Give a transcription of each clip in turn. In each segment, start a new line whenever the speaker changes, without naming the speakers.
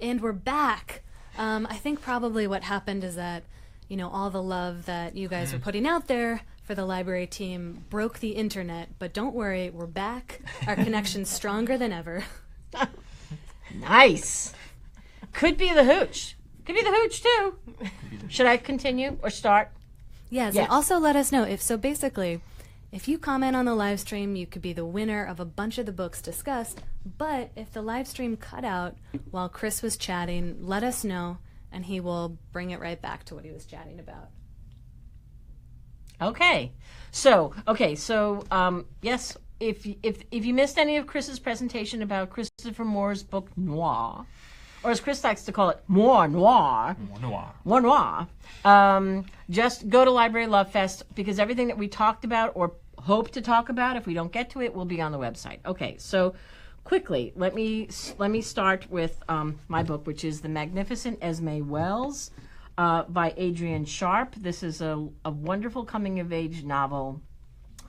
And we're back. I think probably what happened is that, you know, all the love that you guys were putting out there for the library team broke the internet. But don't worry, we're back. Our connection's stronger than ever.
Nice. Could be the hooch. Could be the hooch, too. Should I continue or start?
Yes, and also let us know. Basically, if you comment on the live stream, you could be the winner of a bunch of the books discussed. But if the live stream cut out while Chris was chatting, let us know, and he will bring it right back to what he was chatting about.
Okay. Yes, if you missed any of Chris's presentation about Christopher Moore's book Noir, or as Chris likes to call it, More Noir. More Noir. Just go to Library Love Fest, because everything that we talked about or hope to talk about, if we don't get to it, will be on the website. Okay, so quickly, let me start with my book, which is The Magnificent Esme Wells by Adrienne Sharp. This is a wonderful coming-of-age novel.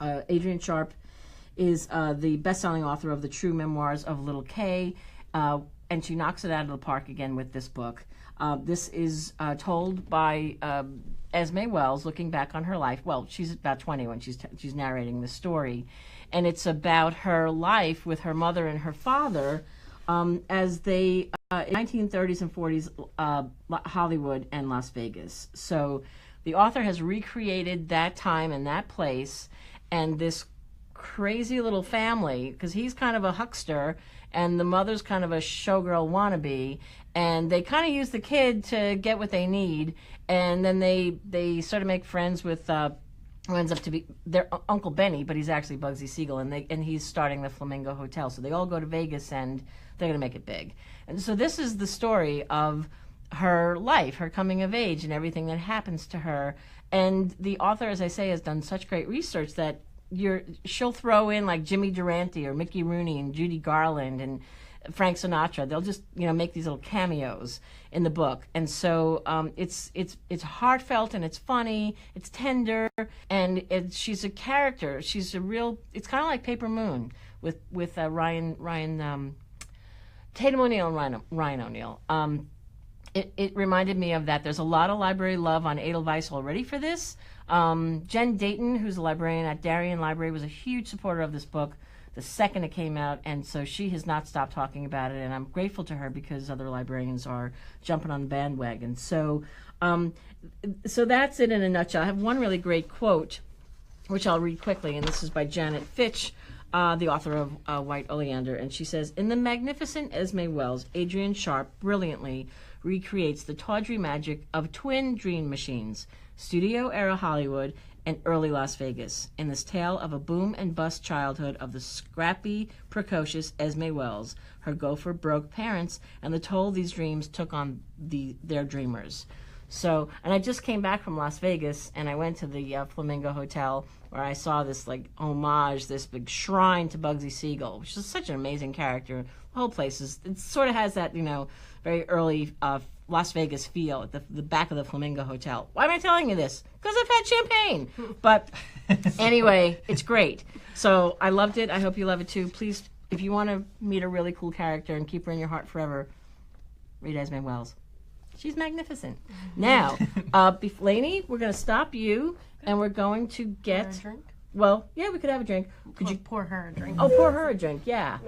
Adrienne Sharp is the best-selling author of The True Memoirs of Little Kay, and she knocks it out of the park again with this book. This is told by Esme Wells, looking back on her life. Well, she's about 20 when she's narrating the story, and it's about her life with her mother and her father as they in 1930s and 40s Hollywood and Las Vegas. So the author has recreated that time and that place and this crazy little family, because he's kind of a huckster and the mother's kind of a showgirl wannabe, and they kind of use the kid to get what they need, and then they sort of make friends with who ends up to be their Uncle Benny, but he's actually Bugsy Siegel, and he's starting the Flamingo Hotel. So they all go to Vegas, and they're going to make it big. And so this is the story of her life, her coming of age, and everything that happens to her. And the author, as I say, has done such great research that she'll throw in like Jimmy Durante or Mickey Rooney and Judy Garland and Frank Sinatra. They'll just make these little cameos in the book, and so it's heartfelt and it's funny, it's tender, and she's a character. She's a real. It's kind of like Paper Moon with Ryan Tatum O'Neal and Ryan O'Neal. It reminded me of that. There's a lot of library love on Edelweiss already for this. Jen Dayton, who's a librarian at Darien Library, was a huge supporter of this book the second it came out, and so she has not stopped talking about it, and I'm grateful to her because other librarians are jumping on the bandwagon. So that's it in a nutshell. I have one really great quote, which I'll read quickly, and this is by Janet Fitch, the author of White Oleander, and she says, "In The Magnificent Esme Wells, Adrienne Sharp brilliantly recreates the tawdry magic of twin dream machines, studio-era Hollywood and early Las Vegas, in this tale of a boom-and-bust childhood of the scrappy, precocious Esme Wells, her gopher-broke parents, and the toll these dreams took on their dreamers." So, and I just came back from Las Vegas, and I went to the Flamingo Hotel, where I saw this homage, this big shrine to Bugsy Siegel, which is such an amazing character. The whole place it sort of has that, very early Las Vegas feel at the back of the Flamingo Hotel. Why am I telling you this? Because I've had champagne. But anyway, it's great. So I loved it. I hope you love it too. Please, if you want to meet a really cool character and keep her in your heart forever, read Esme Wells. She's magnificent. Now, Lainey, we're going to stop you, and we're going to get...
a drink?
Well, yeah, we could have a drink. Could you
pour her a drink?
Oh, pour her a drink, yeah.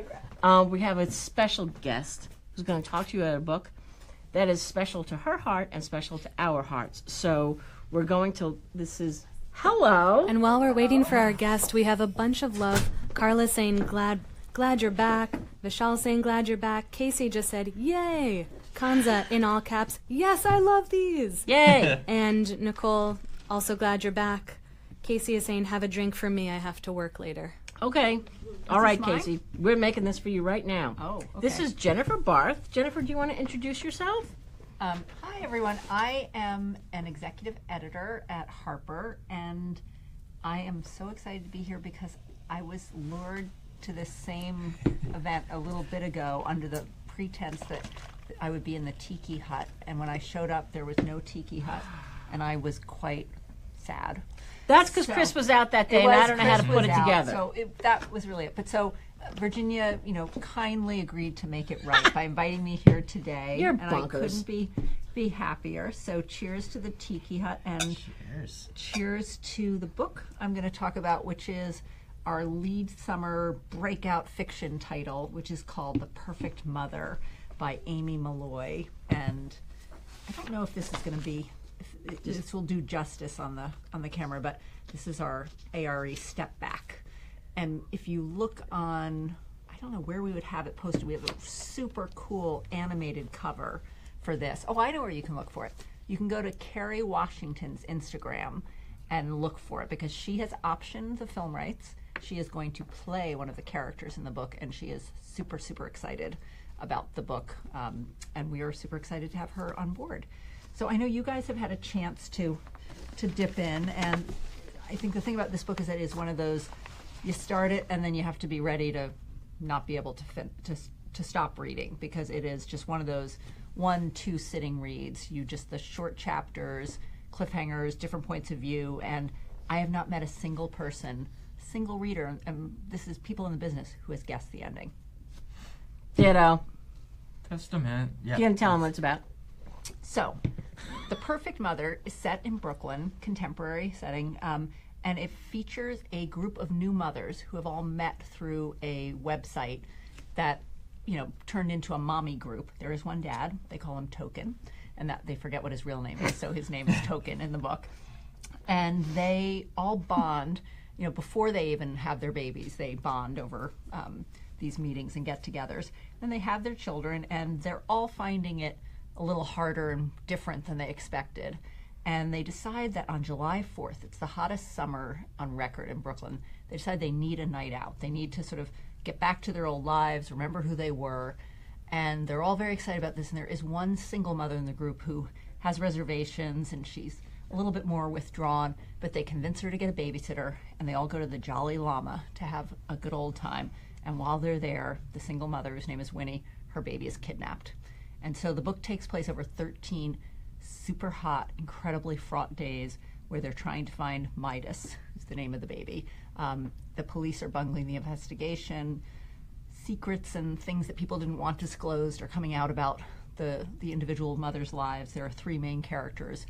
We have a special guest who's going to talk to you about a book that is special to her heart and special to our hearts. So we're going to... This is... Hello!
And while we're waiting for our guest, we have a bunch of love. Carla saying, glad you're back. Vishal saying, glad you're back. Casey just said, yay! Kanza, in all caps, yes, I love these!
Yay!
And Nicole, also glad you're back. Casey is saying, have a drink for me, I have to work later.
Okay. All right, Casey. We're making this for you right now.
Oh, okay.
This is Jennifer Barth. Jennifer, do you want to introduce yourself?
Hi, everyone. I am an executive editor at Harper, and I am so excited to be here because I was lured to this same event a little bit ago under the pretense that I would be in the Tiki Hut, and when I showed up, there was no Tiki Hut, and I was quite sad.
That's because Chris was out that day, and I don't know how to put it together.
So that was really it. But so Virginia, kindly agreed to make it right by inviting me here today.
You're
and
bonkers.
I couldn't be happier. So cheers to the Tiki Hut and cheers to the book I'm going to talk about, which is our lead summer breakout fiction title, which is called The Perfect Mother by Amy Malloy. And I don't know if this is going to be, if this will do justice on the camera, but this is our ARE step back. And if you look on, I don't know where we would have it posted. We have a super cool animated cover for this. Oh, I know where you can look for it. You can go to Kerry Washington's Instagram and look for it because she has optioned the film rights. She is going to play one of the characters in the book, and she is super, super excited about the book. And we are super excited to have her on board. So I know you guys have had a chance to dip in, and I think the thing about this book is that it is one of those, you start it and then you have to be ready to not be able to stop reading, because it is just one of those 1-2 sitting reads. The short chapters, cliffhangers, different points of view, and I have not met a single reader, and this is people in the business, who has guessed the ending.
Ditto.
Testament. Yeah.
You can tell them what it's about.
So, The Perfect Mother is set in Brooklyn, contemporary setting, and it features a group of new mothers who have all met through a website that, turned into a mommy group. There is one dad, they call him Token, and that they forget what his real name is, so his name is Token in the book. And they all bond, before they even have their babies, they bond over these meetings and get-togethers. And they have their children, and they're all finding it a little harder and different than they expected. And they decide that on July 4th, it's the hottest summer on record in Brooklyn, they decide they need a night out. They need to sort of get back to their old lives, remember who they were. And they're all very excited about this. And there is one single mother in the group who has reservations, and she's a little bit more withdrawn, but they convince her to get a babysitter, and they all go to the Jolly Llama to have a good old time. And while they're there, the single mother, whose name is Winnie, her baby is kidnapped. And so the book takes place over 13 super hot, incredibly fraught days where they're trying to find Midas, who's the name of the baby. The police are bungling the investigation. Secrets and things that people didn't want disclosed are coming out about the individual mothers' lives. There are 3 main characters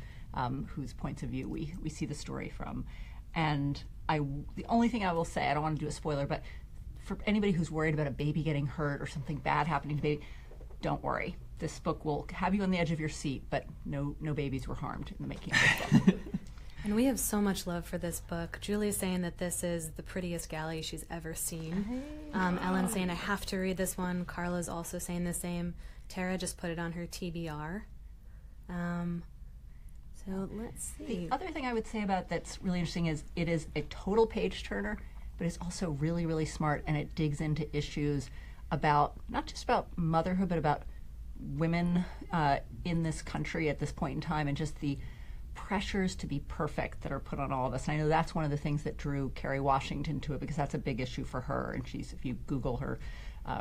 whose points of view we see the story from. And the only thing I will say, I don't want to do a spoiler, but for anybody who's worried about a baby getting hurt or something bad happening to the baby, don't worry. This book will have you on the edge of your seat, but no babies were harmed in the making of this book.
And we have so much love for this book. Julie's saying that this is the prettiest galley she's ever seen. Ellen's saying, I have to read this one. Carla's also saying the same. Tara just put it on her TBR. So let's see.
The other thing I would say about that's really interesting is it is a total page turner, but it's also really, really smart, and it digs into issues about, not just about motherhood, but about women in this country at this point in time, and just the pressures to be perfect that are put on all of us. And I know that's one of the things that drew Kerry Washington to it, because that's a big issue for her. And if you Google her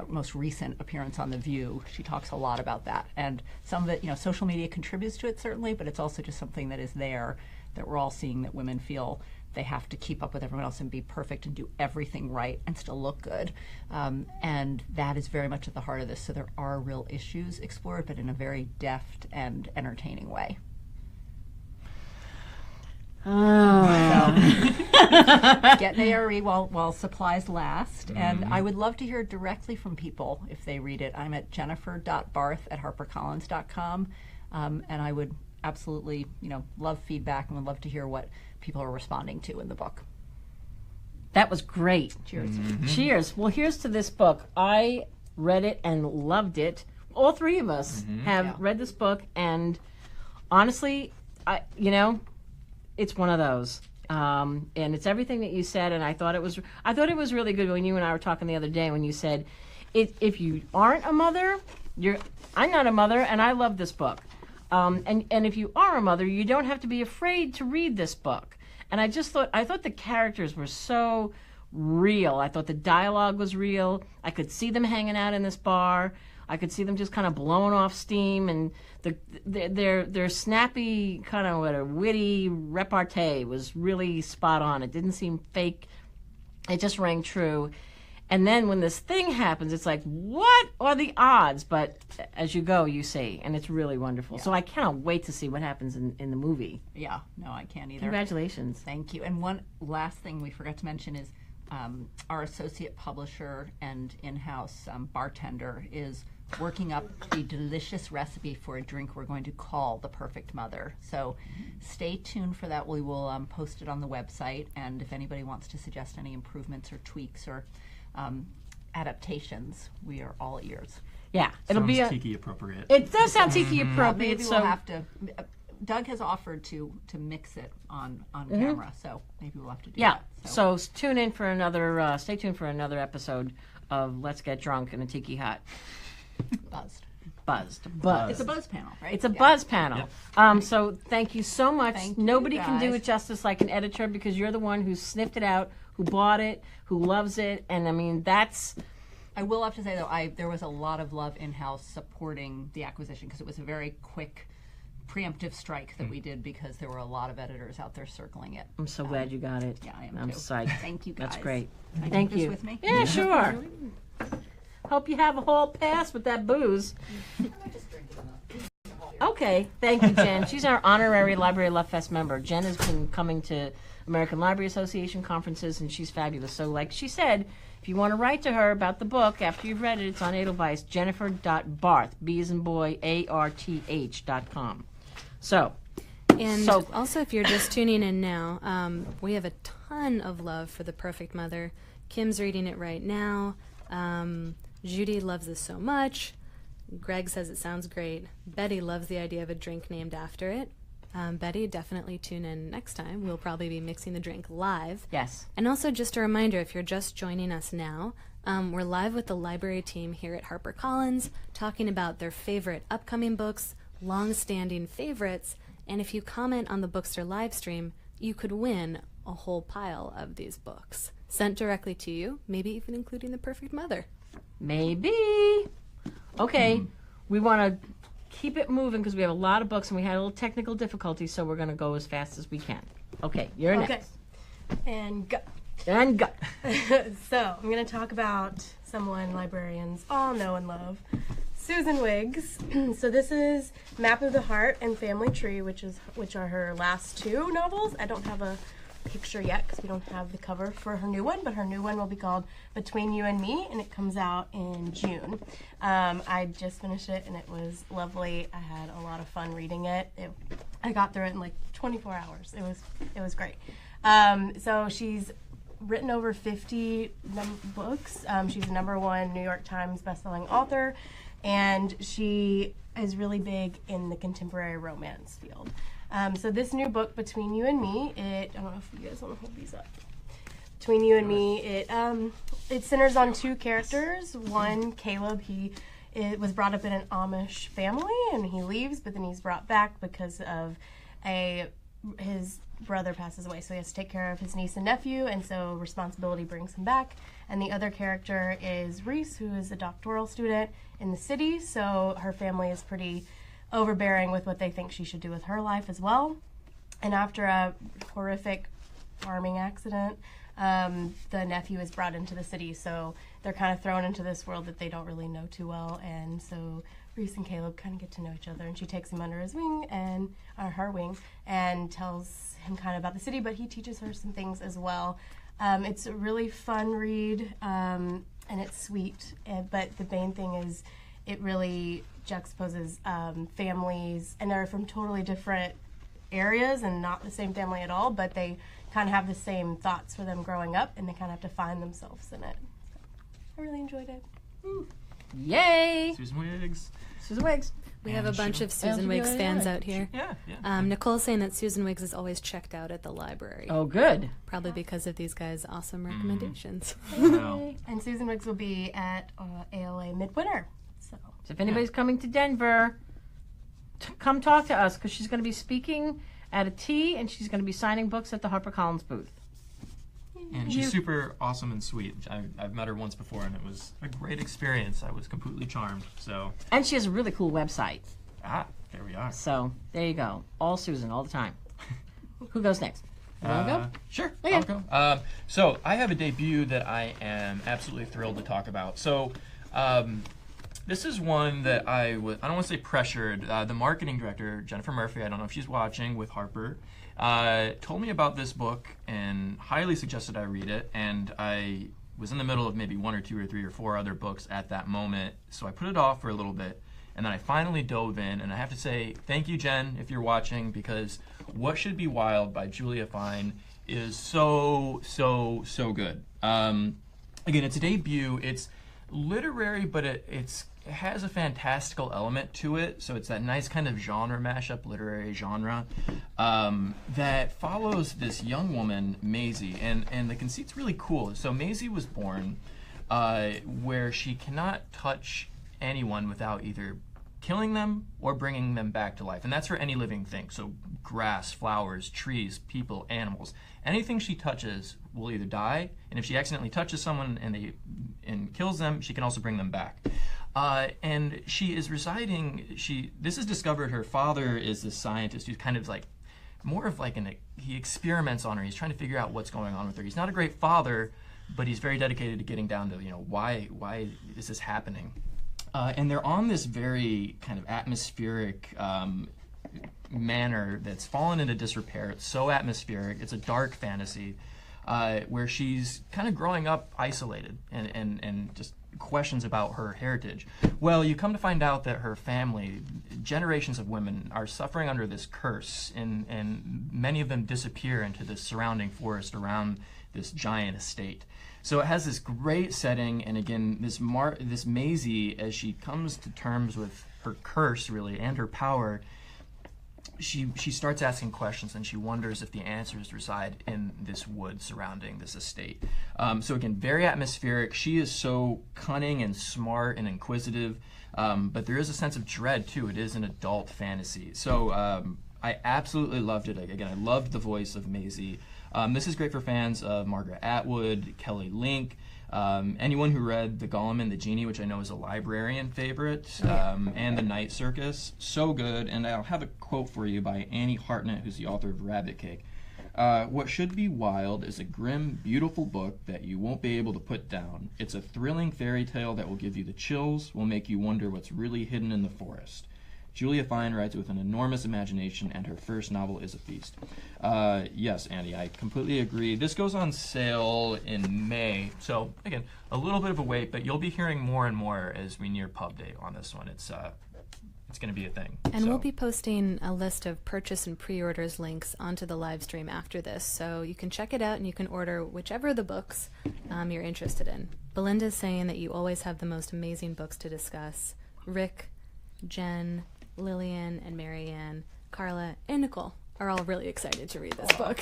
most recent appearance on The View, she talks a lot about that. And some of it, social media contributes to it certainly, but it's also just something that is there that we're all seeing, that women feel they have to keep up with everyone else and be perfect and do everything right and still look good. And that is very much at the heart of this. So there are real issues explored, but in a very deft and entertaining way.
Oh.
Get an ARE while supplies last. And I would love to hear directly from people if they read it. I'm at jennifer.barth@harpercollins.com. And I would absolutely, love feedback and would love to hear what people are responding to in the book.
That was great.
Cheers.
Cheers. Well, here's to this book. I read it and loved it. All 3 of us have read this book, and honestly, it's one of those. And it's everything that you said, and I thought it was really good when you and I were talking the other day when you said, if you aren't a mother, I'm not a mother, and I love this book. And if you are a mother, you don't have to be afraid to read this book. And I thought the characters were so real. I thought the dialogue was real. I could see them hanging out in this bar. I could see them just kind of blowing off steam, and their snappy, kind of witty repartee was really spot on. It didn't seem fake. It just rang true. And then when this thing happens, it's like, what are the odds? But as you go, you see, and it's really wonderful. So I cannot wait to see what happens in the movie.
Yeah, no, I can't either.
Congratulations.
Thank you. And one last thing we forgot to mention is our associate publisher and in-house bartender is working up a delicious recipe for a drink we're going to call the Perfect Mother. So stay tuned for that. We will post it on the website, and if anybody wants to suggest any improvements or tweaks or adaptations, we are all ears.
Yeah, it'll be
tiki appropriate.
It does sound tiki appropriate.
Maybe we'll have to. Doug has offered to mix it on camera, so maybe we'll have to do that.
So tune in for another. Stay tuned for another episode of Let's Get Drunk in a Tiki Hut. Buzzed.
It's a buzz panel, right?
It's a buzz panel.
Yep.
So thank you so much.
Thank you,
Nobody can do
guys.
it justice like an editor, because you're the one who sniffed it out, who bought it, who loves it, and I mean that's.
I will have to say though, there was a lot of love in-house supporting the acquisition, because it was a very quick preemptive strike that we did, because there were a lot of editors out there circling it.
I'm so glad you got it.
Yeah, I am
I'm
too.
psyched.
Thank you, guys.
That's great.
Can I
Thank
take this
you.
with me?
Yeah, sure. Hope you have a whole pass with that booze. Okay, thank you, Jen. She's our honorary Library Love Fest member. Jen has been coming to American Library Association conferences, and she's fabulous. So, like she said, if you want to write to her about the book after you've read it, it's on Edelweiss, Jennifer.Barth, B as in boy, ARTH.com. So,
And also, if you're just tuning in now, we have a ton of love for The Perfect Mother. Kim's reading it right now. Judy loves this so much. Greg says it sounds great. Betty loves the idea of a drink named after it. Betty, definitely tune in next time. We'll probably be mixing the drink live.
yes.
And also, just a reminder, if you're just joining us now, we're live with the library team here at HarperCollins, talking about their favorite upcoming books, long-standing favorites, and if you comment on the Bookster live stream, you could win a whole pile of these books sent directly to you, maybe even including The Perfect Mother.
Maybe. Okay, we want to keep it moving because we have a lot of books and we had a little technical difficulty, so we're going to go as fast as we can. Okay, you're next.
And go.
And go.
So, I'm going to talk about someone librarians all know and love, Susan Wiggs. So this is Map of the Heart and Family Tree, which are her last two novels. I don't have a picture yet because we don't have the cover for her new one, but her new one will be called Between You and Me, and it comes out in June. I just finished it and it was lovely. I had a lot of fun reading it. I got through it in like 24 hours. It was great. So she's written over 50 books. She's a #1 New York Times bestselling author, and she is really big in the contemporary romance field. So this new book, Between You and Me, I don't know if you guys want to hold these up. Between You and Me, it centers on two characters. One, Caleb, he was brought up in an Amish family, and he leaves, but then he's brought back because of his brother passes away, so he has to take care of his niece and nephew, and so responsibility brings him back. And the other character is Reese, who is a doctoral student in the city, so her family is pretty overbearing with what they think she should do with her life as well. And after a horrific farming accident, the nephew is brought into the city, so they're kind of thrown into this world that they don't really know too well, and so Reese and Caleb kind of get to know each other, and she takes him under his wing, or her wing, and tells him kind of about the city, but he teaches her some things as well. It's a really fun read, and it's sweet, but the main thing is it really juxtaposes families, and they're from totally different areas and not the same family at all, but they kind of have the same thoughts for them growing up, and they kind of have to find themselves in it. So I really enjoyed it.
Yay!
Susan Wiggs.
Susan Wiggs.
We have a bunch of Susan Wiggs fans out here.
Yeah.
Nicole's saying that Susan Wiggs is always checked out at the library.
Oh, good.
Probably because of these guys' awesome recommendations.
Wow.
And Susan Wiggs will be at ALA Midwinter. So
So if anybody's coming to Denver, come talk to us because she's going to be speaking at a tea and she's going to be signing books at the HarperCollins booth.
And she's super awesome and sweet. I've met her once before, and it was a great experience. I was completely charmed. So,
And she has a really cool website.
there we are.
So there you go. All Susan, all the time. Who goes next? wanna go?
Sure,
Okay.
I'll go. So I have a debut that I am absolutely thrilled to talk about. So this is one that I don't want to say pressured. The marketing director, Jennifer Murphy, I don't know if she's watching, with Harper, told me about this book and highly suggested I read it. And I was in the middle of maybe 1 or 2 or 3 or 4 other books at that moment. So I put it off for a little bit. And then I finally dove in, and I have to say thank you, Jen, if you're watching, because What Should Be Wild by Julia Fine is so good. Again, it's a debut. It's literary, but it has a fantastical element to it. So it's that nice kind of genre mashup, literary genre, that follows this young woman, Maisie, and the conceit's really cool. So Maisie was born where she cannot touch anyone without either killing them or bringing them back to life. And that's for any living thing. So grass, flowers, trees, people, animals. Anything she touches will either die, and if she accidentally touches someone and kills them, she can also bring them back. And she is residing, this is discovered, her father is this scientist who's kind of like, more of like he experiments on her. He's trying to figure out what's going on with her. He's not a great father, but he's very dedicated to getting down to, why is this happening? And they're on this very kind of atmospheric manner that's fallen into disrepair. It's so atmospheric. It's a dark fantasy where she's kind of growing up isolated and just questions about her heritage. Well, you come to find out that her family, generations of women, are suffering under this curse, and many of them disappear into the surrounding forest around this giant estate. So it has this great setting, and again, this Maisie, as she comes to terms with her curse, really, and her power, she starts asking questions, and she wonders if the answers reside in this wood surrounding this estate. So again, very atmospheric. She is so cunning and smart and inquisitive, but there is a sense of dread, too. It is an adult fantasy. So I absolutely loved it. Again, I loved the voice of Maisie. This is great for fans of Margaret Atwood, Kelly Link, anyone who read The Golem and the Genie, which I know is a librarian favorite, and The Night Circus. So good. And I'll have a quote for you by Annie Hartnett, who's the author of Rabbit Cake. What Should Be Wild is a grim, beautiful book that you won't be able to put down. It's a thrilling fairy tale that will give you the chills, will make you wonder what's really hidden in the forest. Julia Fine writes with an enormous imagination, and her first novel is a feast. Yes, Andy, I completely agree. This goes on sale in May, so again, a little bit of a wait, but you'll be hearing more and more as we near pub date on this one. It's going to be a thing.
And we'll be posting a list of purchase and pre-orders links onto the live stream after this, so you can check it out and you can order whichever of the books you're interested in. Belinda's saying that you always have the most amazing books to discuss. Rick, Jen, Lillian, and Marianne, Carla, and Nicole are all really excited to read this book.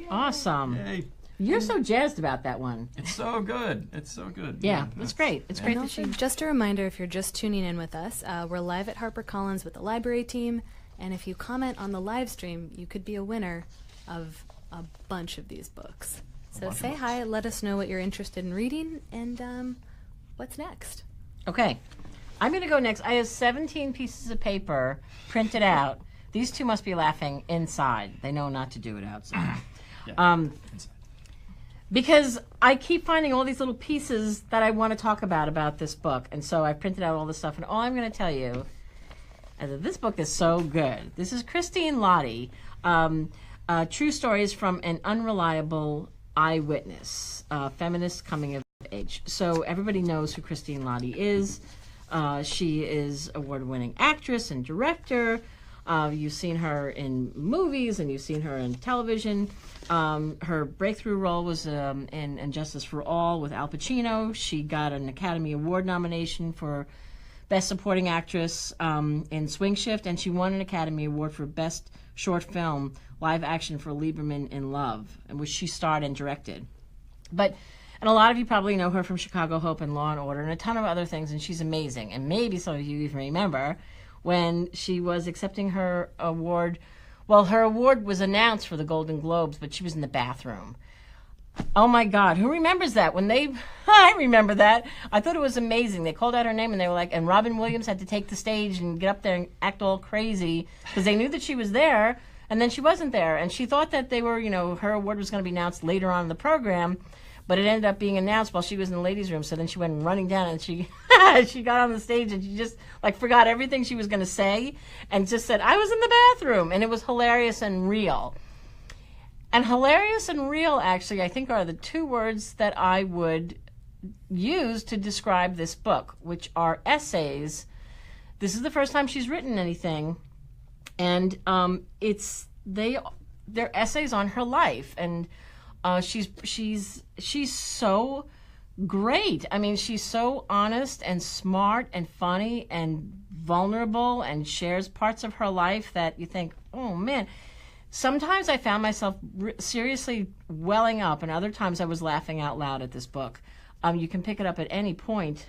Awesome.
Yay.
You're so jazzed about that one.
It's so good. It's so good.
Yeah, it's great. It's great
And
that
also, just a reminder, if you're just tuning in with us, we're live at HarperCollins with the library team, and if you comment on the live stream, you could be a winner of a bunch of these books. So say hi, let us know what you're interested in reading, and what's next.
Okay. I'm going to go next. I have 17 pieces of paper printed out. These two must be laughing inside. They know not to do it outside. Because I keep finding all these little pieces that I want to talk about this book. And so I printed out all this stuff. And all I'm going to tell you is that this book is so good. This is Christine Lottie, True Stories from an Unreliable Eyewitness, Feminist Coming of Age. So everybody knows who Christine Lottie is. She is award-winning actress and director. You've seen her in movies and you've seen her in television. Her breakthrough role was in Justice for All with Al Pacino. She got an Academy Award nomination for Best Supporting Actress in Swing Shift, and she won an Academy Award for Best Short Film Live Action for Lieberman in Love, in which she starred and directed. And a lot of you probably know her from Chicago Hope and Law & Order and a ton of other things, and she's amazing. And maybe some of you even remember when she was accepting her award. Well, her award was announced for the Golden Globes, but she was in the bathroom. Oh, my God. Who remembers that? I remember that. I thought it was amazing. They called out her name, and they were like, and Robin Williams had to take the stage and get up there and act all crazy because they knew that she was there. And then she wasn't there, and she thought that they were, her award was going to be announced later on in the program, but it ended up being announced while she was in the ladies' room. So then she went running down, and she she got on the stage, and she just forgot everything she was going to say, and just said, "I was in the bathroom," and it was hilarious and real. And hilarious and real, actually, I think are the two words that I would use to describe this book, which are essays. This is the first time she's written anything. And they're essays on her life, and she's so great. I mean, she's so honest and smart and funny and vulnerable, and shares parts of her life that you think, oh man. Sometimes I found myself seriously welling up, and other times I was laughing out loud at this book. You can pick it up at any point,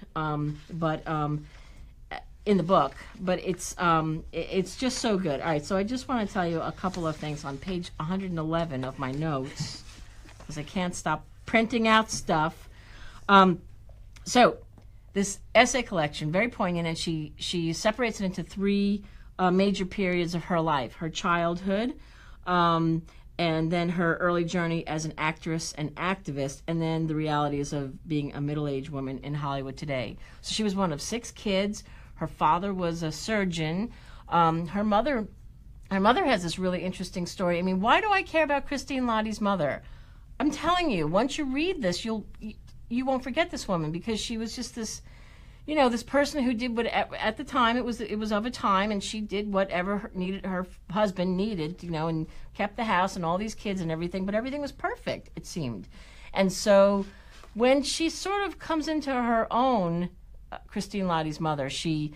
in the book, but it's just so good. All right, so I just want to tell you a couple of things on page 111 of my notes, because I can't stop printing out stuff. So this essay collection, very poignant, and she separates it into three major periods of her life: her childhood, and then her early journey as an actress and activist, and then the realities of being a middle-aged woman in Hollywood today. So she was one of 6 kids. Her father was a surgeon. Her mother has this really interesting story. I mean, why do I care about Christine Lottie's mother? I'm telling you, once you read this, you won't forget this woman, because she was just this, this person who did what at the time it was of a time, and she did whatever her husband needed, and kept the house and all these kids and everything, but everything was perfect, it seemed. And so when she sort of comes into her own, Christine Lottie's mother, she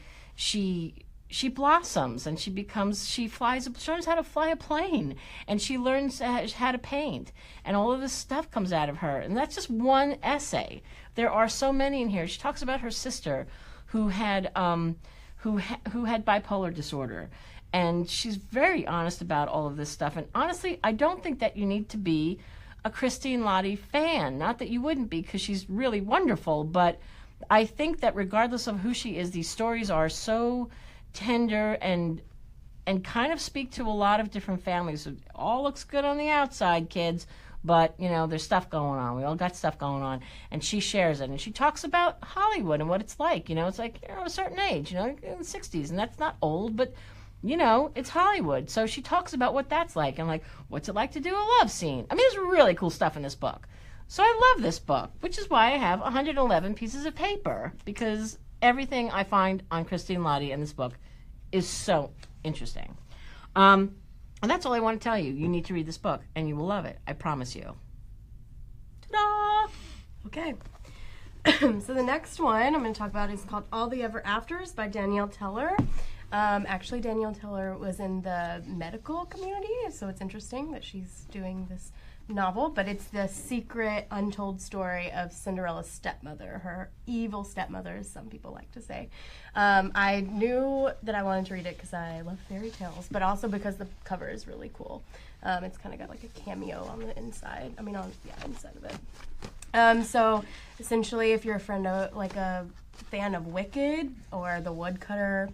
blossoms, and she learns how to fly a plane, and she learns how to paint, and all of this stuff comes out of her. And that's just one essay. There are so many in here. She talks about her sister who had bipolar disorder, and she's very honest about all of this stuff. And honestly, I don't think that you need to be a Christine Lottie fan. Not that you wouldn't be, because she's really wonderful, but I think that regardless of who she is, these stories are so tender and kind of speak to a lot of different families. It all looks good on the outside, kids, but, there's stuff going on. We all got stuff going on. And she shares it. And she talks about Hollywood and what it's like. It's like, a certain age, in the 60s. And that's not old, but, it's Hollywood. So she talks about what that's like, and, what's it like to do a love scene. I mean, there's really cool stuff in this book. So I love this book, which is why I have 111 pieces of paper, because everything I find on Christine Lottie in this book is so interesting. And that's all I want to tell you. You need to read this book, and you will love it. I promise you.
Ta-da! Okay. So the next one I'm going to talk about is called All the Ever Afters by Danielle Teller. Actually, Danielle Teller was in the medical community, so it's interesting that she's doing this novel, but it's the secret, untold story of Cinderella's stepmother, her evil stepmother, as some people like to say. I knew that I wanted to read it because I love fairy tales, but also because the cover is really cool. It's kind of got like a cameo on the inside. Inside of it. So essentially, if you're a fan of Wicked or The Woodcutter,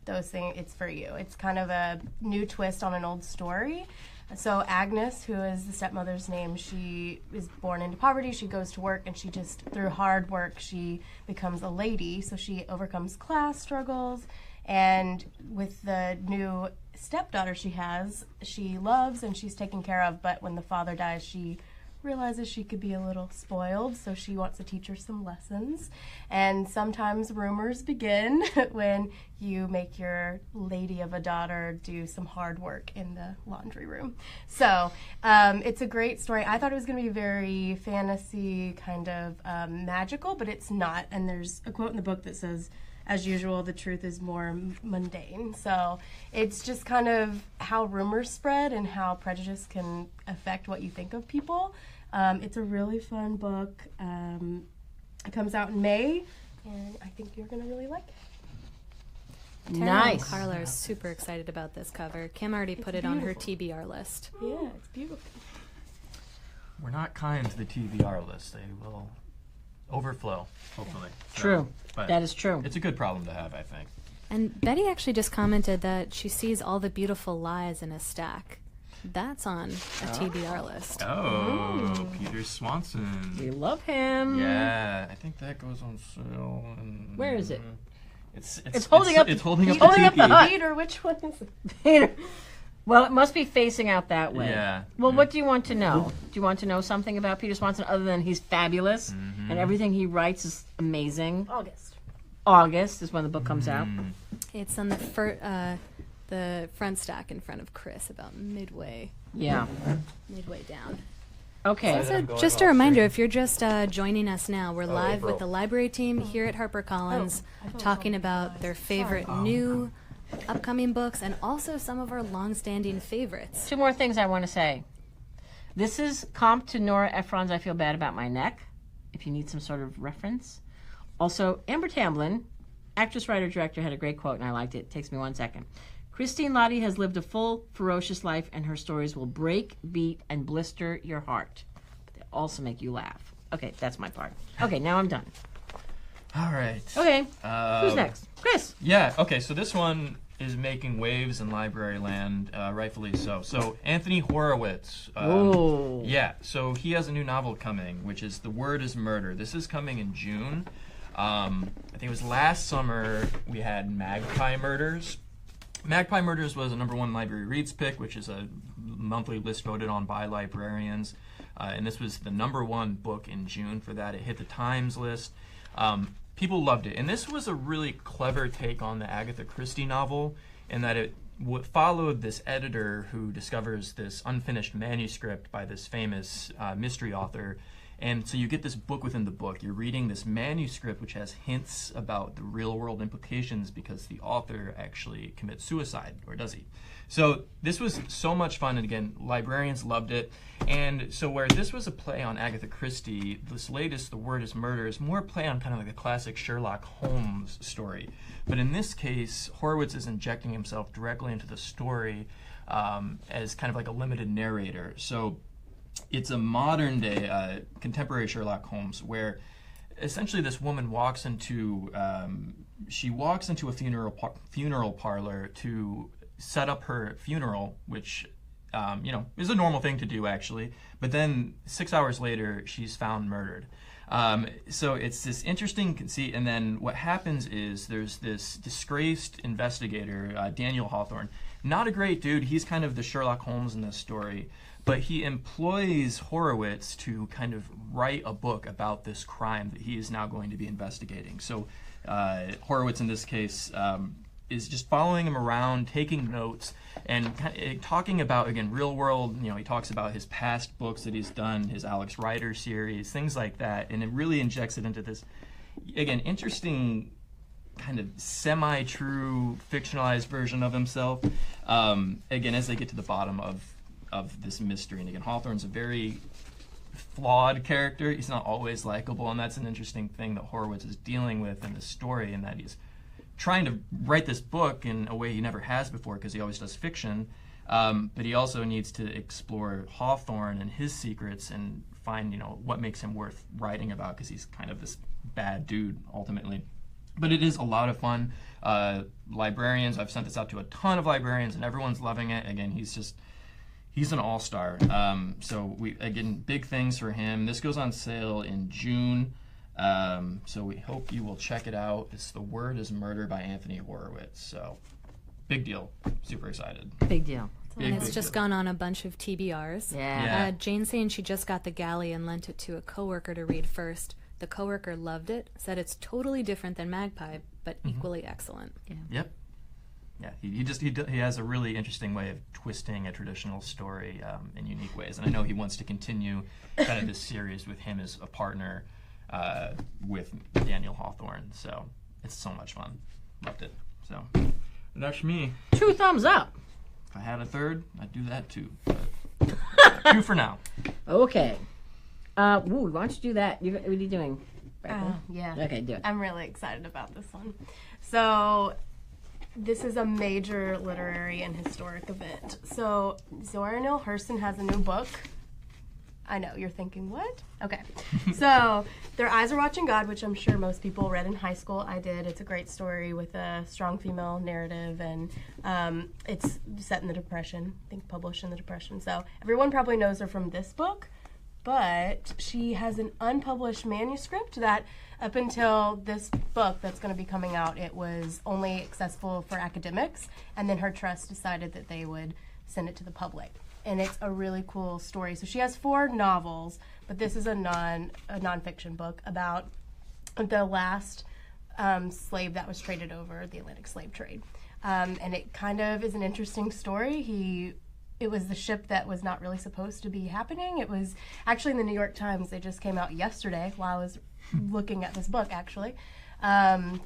those things, it's for you. It's kind of a new twist on an old story. So Agnes, who is the stepmother's name, she is born into poverty. She goes to work, and she just, through hard work, she becomes a lady. So she overcomes class struggles, and with the new stepdaughter she has, she loves and she's taken care of. But when the father dies, she realizes she could be a little spoiled, so she wants to teach her some lessons. And sometimes rumors begin when you make your lady of a daughter do some hard work in the laundry room. So it's a great story. I thought it was going to be very fantasy, kind of magical, but it's not. And there's a quote in the book that says, as usual, the truth is more mundane. So it's just kind of how rumors spread and how prejudice can affect what you think of people. It's a really fun book. It comes out in May, and I think you're going to really like it.
Nice. And Carla is super excited about this cover. Kim already put it on her TBR list.
Yeah, it's beautiful.
We're not kind to the TBR list. They will overflow, hopefully.
True.
But
that is true.
It's a good problem to have, I think.
And Betty actually just commented that she sees all the beautiful lies in a stack. That's on a TBR list.
Oh, Peter Swanson.
We love him.
Yeah, I think that goes on sale.
Where is it?
It's
holding up.
It's holding up
holding
the
up the
teepee.
hut.
Peter, which one is it?
Peter. Well, it must be facing out that way.
Yeah.
Well, what do you want to know? Do you want to know something about Peter Swanson other than he's fabulous and everything he writes is amazing? August is when the book comes out.
It's on the front stack in front of Chris, about midway
Yeah.
down.
Okay.
Also, just a reminder, if you're just joining us now, we're live with the library team here at HarperCollins talking about their favorite new upcoming books and also some of our long-standing favorites.
2 more things I want to say. This is comp to Nora Ephron's I Feel Bad About My Neck, if you need some sort of reference. Also, Amber Tamblyn, actress, writer, director, had a great quote, and I liked it. It takes me 1 second. Christine Lottie has lived a full, ferocious life, and her stories will break, beat, and blister your heart. But they also make you laugh. Okay, that's my part. Okay, now I'm done.
All right.
Okay, who's next? Chris.
Yeah, okay, so this one is making waves in library land, rightfully so. So, Anthony Horowitz.
Oh.
Yeah, so he has a new novel coming, which is The Word is Murder. This is coming in June. I think it was last summer we had Magpie Murders. Magpie Murders was a #1 Library Reads pick, which is a monthly list voted on by librarians. And this was the #1 book in June for that. It hit the Times list. People loved it. And this was a really clever take on the Agatha Christie novel in that it followed this editor who discovers this unfinished manuscript by this famous mystery author. And so you get this book within the book. You're reading this manuscript which has hints about the real-world implications because the author actually commits suicide, or does he? So this was so much fun, and again, librarians loved it. And so where this was a play on Agatha Christie, this latest, The Word is Murder, is more play on kind of like a classic Sherlock Holmes story. But in this case, Horowitz is injecting himself directly into the story as kind of like a limited narrator. So it's a modern day, contemporary Sherlock Holmes, where essentially this woman walks into a funeral parlor to set up her funeral, which is a normal thing to do actually. But then 6 hours later, she's found murdered. So it's this interesting conceit, and then what happens is there's this disgraced investigator, Daniel Hawthorne. Not a great dude. He's kind of the Sherlock Holmes in this story. But he employs Horowitz to kind of write a book about this crime that he is now going to be investigating. So Horowitz, in this case, is just following him around, taking notes, and kind of talking about, again, real world. He talks about his past books that he's done, his Alex Rider series, things like that, and it really injects it into this, again, interesting kind of semi-true fictionalized version of himself. Again, as they get to the bottom of this mystery. And again, Hawthorne's a very flawed character. He's not always likable, and that's an interesting thing that Horowitz is dealing with in this story, in that he's trying to write this book in a way he never has before because he always does fiction. But he also needs to explore Hawthorne and his secrets and find, what makes him worth writing about, because he's kind of this bad dude ultimately. But it is a lot of fun. Librarians, I've sent this out to a ton of librarians, and everyone's loving it. Again, he's an all-star. So again, big things for him. This goes on sale in June. So we hope you will check it out. It's The Word is Murder by Anthony Horowitz. So big deal. Super excited.
Big deal.
And it's just gone on a bunch of TBRs.
Yeah.
Jane's saying she just got the galley and lent it to a coworker to read first. The coworker loved it, said it's totally different than Magpie, but equally excellent.
Yeah.
Yep. Yeah, he has a really interesting way of twisting a traditional story in unique ways, and I know he wants to continue kind of this series with him as a partner with Daniel Hawthorne. So it's so much fun. Loved it. So that's me.
2 thumbs up.
If I had a third, I'd do that too. But 2 for now.
Okay. Why don't you do that? What are you doing?
Yeah.
Okay, do it.
I'm really excited about this one. So, this is a major literary and historic event. So, Zora Neale Hurston has a new book. I know, you're thinking, what? Okay. So, Their Eyes Are Watching God, which I'm sure most people read in high school. I did. It's a great story with a strong female narrative, and it's set in the Depression, I think published in the Depression. So, everyone probably knows her from this book, but she has an unpublished manuscript that up until this book that's going to be coming out, it was only accessible for academics, and then her trust decided that they would send it to the public. And it's a really cool story. So she has 4 novels, but this is a nonfiction book about the last slave that was traded over the Atlantic slave trade. And it kind of is an interesting story. It was the ship that was not really supposed to be happening. It was actually in the New York Times. They just came out yesterday while I was looking at this book, actually.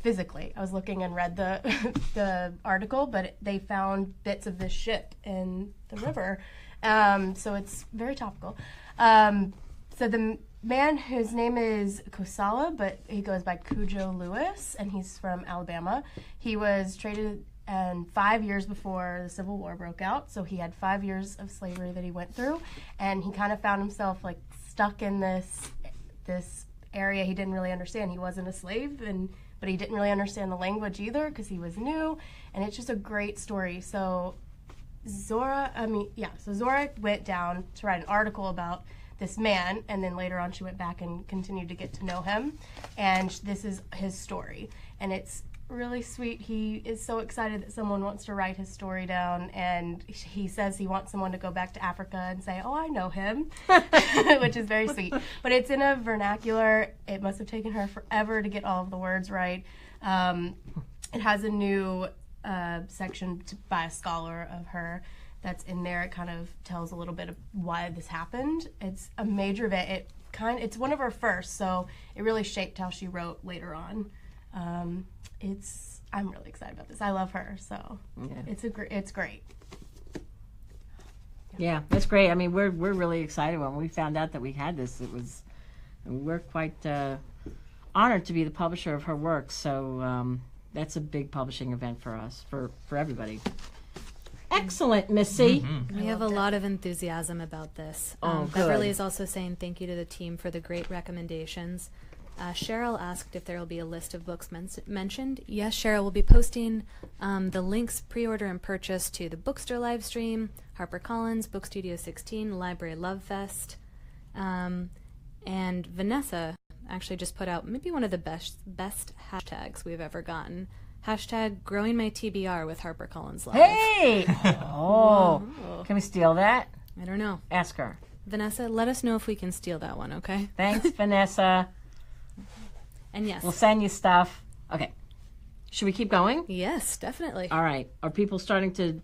Physically. I was looking and read the article, but they found bits of this ship in the river. So it's very topical. So the man, whose name is Kosala, but he goes by Cujo Lewis, and he's from Alabama. He was traded 5 years before the Civil War broke out, so he had 5 years of slavery that he went through, and he kind of found himself like stuck in this area he didn't really understand. He wasn't a slave, but he didn't really understand the language either because he was new, and it's just a great story. So Zora went down to write an article about this man, and then later on she went back and continued to get to know him, and this is his story, and it's really sweet. He is so excited that someone wants to write his story down, and he says he wants someone to go back to Africa and say, oh, I know him, which is very sweet. But it's in a vernacular. It must have taken her forever to get all of the words right. It has a new section by a scholar of her that's in there. It kind of tells a little bit of why this happened. It's a major event. It's one of her first, so it really shaped how she wrote later on. I'm really excited about this. I love her, so it's great.
Yeah, that's great. I mean, we're really excited when we found out that we had this. We're quite honored to be the publisher of her work. So that's a big publishing event for us, for everybody. Excellent, Missy.
Mm-hmm. We have a lot of enthusiasm about this. Beverly is also saying thank you to the team for the great recommendations. Cheryl asked if there will be a list of books mentioned. Yes, Cheryl will be posting the links, pre-order and purchase to the Bookster live stream, HarperCollins, Book Studio 16, Library Love Fest, and Vanessa actually just put out maybe one of the best hashtags we've ever gotten. Hashtag growing my TBR with HarperCollins Live.
Hey! Can we steal that?
I don't know.
Ask her.
Vanessa, let us know if we can steal that one, okay?
Thanks, Vanessa.
And yes.
We'll send you stuff. Okay. Should we keep going?
Yes, definitely.
All right. Are people starting to,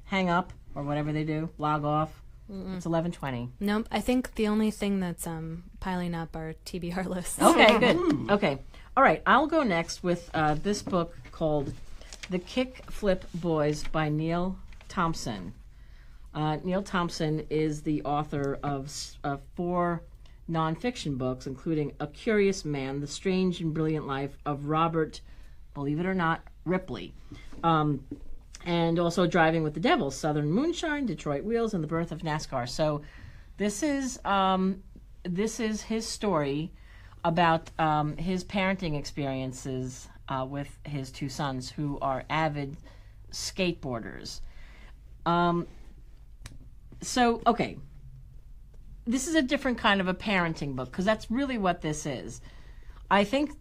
hang up or whatever they do, log off? It's 11:20.
Nope. I think the only thing that's piling up are TBR lists.
Okay, good. Okay. All right. I'll go next with this book called The Kick Flip Boys by Neil Thompson. Neil Thompson is the author of 4 nonfiction books, including A Curious Man, The Strange and Brilliant Life of Robert, believe it or not, Ripley, and also Driving with the Devil, Southern Moonshine, Detroit Wheels, and The Birth of NASCAR. So this is his story about his parenting experiences with his 2 sons, who are avid skateboarders. Okay. This is a different kind of a parenting book, because that's really what this is. I think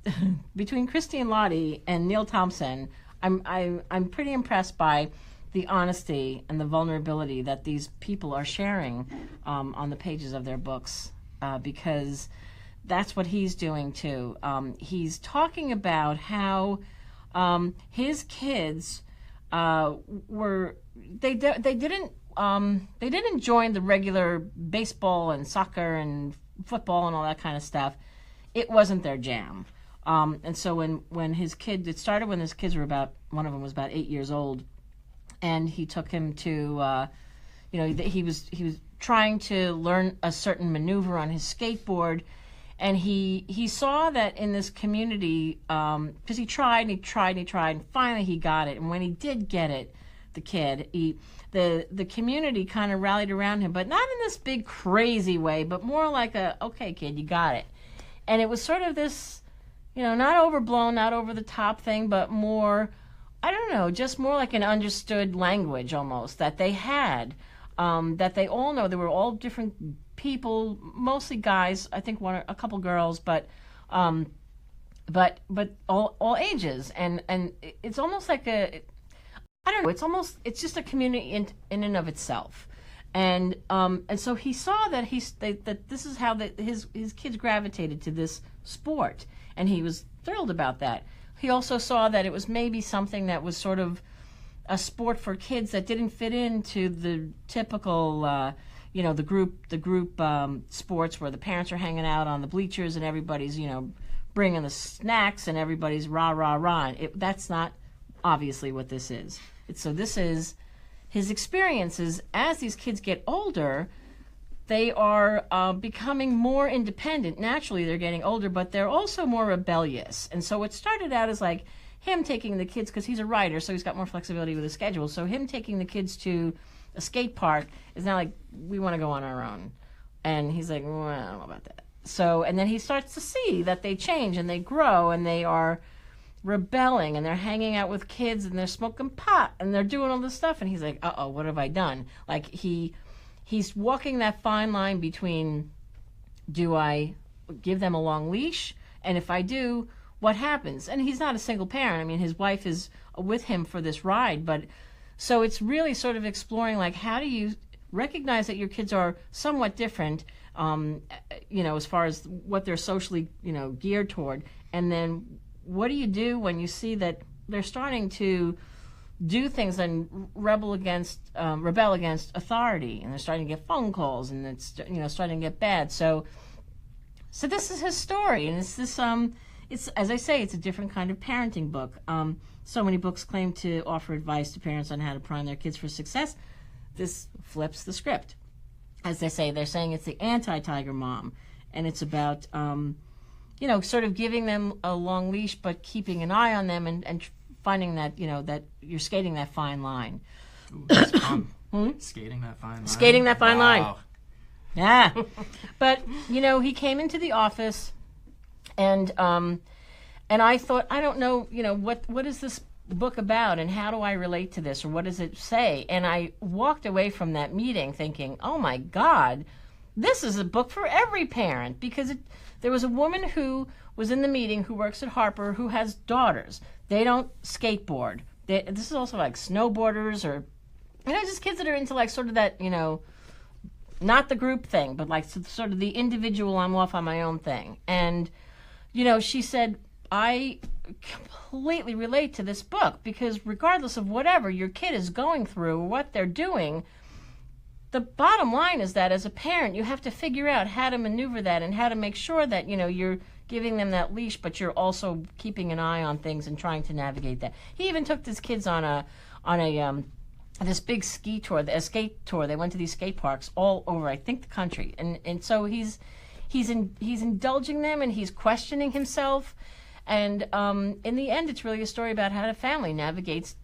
between Christine Lottie and Neil Thompson, I'm pretty impressed by the honesty and the vulnerability that these people are sharing on the pages of their books, because that's what he's doing too. He's talking about how his kids they didn't join the regular baseball and soccer and football and all that kind of stuff. It wasn't their jam. And so when his kids were one of them was about 8 years old, and he took him to, he was trying to learn a certain maneuver on his skateboard, and he saw that in this community, because he tried, and finally he got it. And when he did get it, the kid. The community kind of rallied around him, but not in this big crazy way, but more like okay, kid, you got it. And it was sort of this, not overblown, not over the top thing, but more, I don't know, just more like an understood language almost that they had, that they all know. They were all different people, mostly guys, I think a couple girls, but all ages. And it's almost like I don't know, it's just a community in and of itself. And so he saw that that this is how his kids gravitated to this sport, and he was thrilled about that. He also saw that it was maybe something that was sort of a sport for kids that didn't fit into the typical, the group sports where the parents are hanging out on the bleachers and everybody's, bringing the snacks and everybody's rah, rah, rah. That's not obviously what this is. This is his experiences as these kids get older. They are becoming more independent. Naturally, they're getting older, but they're also more rebellious. And so it started out as like him taking the kids, because he's a writer, so he's got more flexibility with his schedule. So him taking the kids to a skate park is now like, we want to go on our own. And he's like, well, I don't know about that. So, and then he starts to see that they change and they grow and they are rebelling and they're hanging out with kids and they're smoking pot and they're doing all this stuff. And he's like, uh-oh, what have I done? Like he's walking that fine line between, do I give them a long leash? And if I do, what happens? And he's not a single parent. I mean, his wife is with him for this ride. But so it's really sort of exploring, like, how do you recognize that your kids are somewhat different, as far as what they're socially, geared toward. And then what do you do when you see that they're starting to do things and rebel against authority, and they're starting to get phone calls, and it's starting to get bad. So this is his story, and it's this it's, as I say, it's a different kind of parenting book. So many books claim to offer advice to parents on how to prime their kids for success. This flips the script. As they say, they're saying it's the anti-Tiger Mom, and it's about sort of giving them a long leash, but keeping an eye on them and finding that, that you're skating that fine line.
Ooh, that's fun. Skating that fine line.
Skating that fine line.
Wow.
Yeah. But, he came into the office and I thought, I don't know, what is this book about and how do I relate to this, or what does it say? And I walked away from that meeting thinking, oh my God, this is a book for every parent, because there was a woman who was in the meeting who works at Harper who has daughters. They don't skateboard. This is also like snowboarders or, just kids that are into like sort of that, not the group thing, but like sort of the individual, I'm off on my own thing. And, she said, I completely relate to this book, because regardless of whatever your kid is going through or what they're doing, the bottom line is that as a parent, you have to figure out how to maneuver that and how to make sure that, you're giving them that leash, but you're also keeping an eye on things and trying to navigate that. He even took his kids on this big skate tour. They went to these skate parks all over, I think, the country. And so he's indulging them, and he's questioning himself. And in the end, it's really a story about how the family navigates,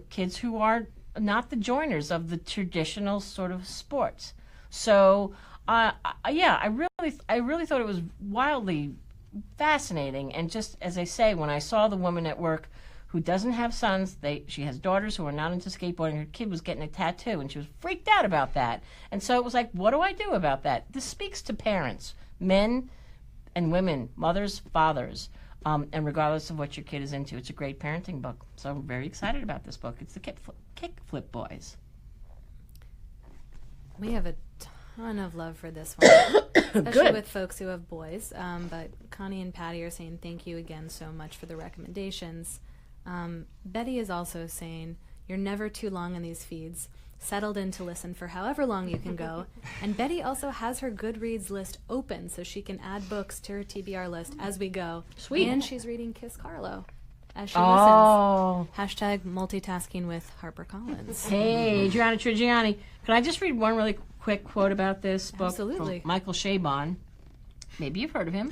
kids who are not the joiners of the traditional sort of sports. So, I really thought it was wildly fascinating. And just as I say, when I saw the woman at work who doesn't have sons, she has daughters who are not into skateboarding. Her kid was getting a tattoo, and she was freaked out about that. And so it was like, what do I do about that? This speaks to parents, men and women, mothers, fathers. And regardless of what your kid is into, it's a great parenting book. So I'm very excited about this book. It's the Kickflip Boys.
We have a ton of love for this one, especially with folks who have boys. But Connie and Patty are saying thank you again so much for the recommendations. Betty is also saying, you're never too long on these feeds. Settled in to listen for however long you can go. And Betty also has her Goodreads list open so she can add books to her TBR list as we go.
Sweet.
And she's reading Kiss Carlo as she
listens.
Hashtag multitasking with HarperCollins.
Hey, Adriana Trigiani. Can I just read one really quick quote about this book?
Absolutely.
From Michael Chabon. Maybe you've heard of him.